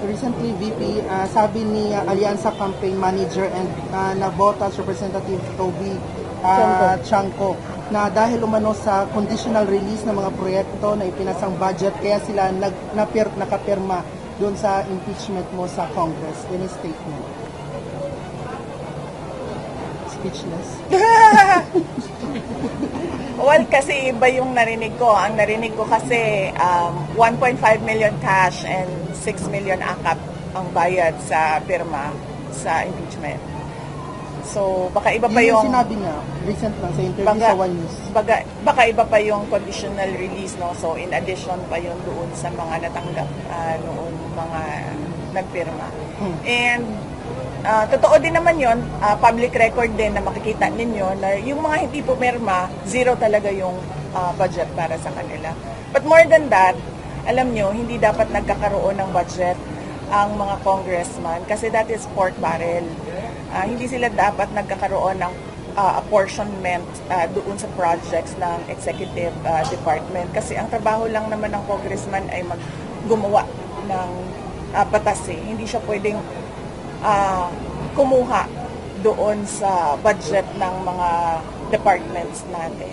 recently, VP, sabi ni Alianza Campaign Manager and Navotas Representative Toby Chanco na dahil umano sa conditional release ng mga proyekto na ipinasang budget, kaya sila nakapirma doon sa impeachment mo sa Congress. Any statement? Speechless. Well, kasi iba yung narinig ko. Ang narinig ko kasi 1.5 million cash and 6 million akap ang bayad sa pirma sa impeachment. So, baka iba pa Yung yung... sinabi niya, recent lang sa interview sa One News. Baka iba pa yung conditional release, no? So, in addition pa yun doon sa mga natanggap noon mga nagpirma. And totoo din naman yun, public record din na makikita ninyo na yung mga hindi pumirma, zero talaga yung budget para sa kanila. But more than that, alam nyo, hindi dapat nagkakaroon ng budget ang mga congressman kasi that is pork barrel. Hindi sila dapat nagkakaroon ng apportionment doon sa projects ng executive department kasi ang trabaho lang naman ng congressman ay gumawa ng batas eh. Hindi siya pwedeng kumuha doon sa budget ng mga departments natin.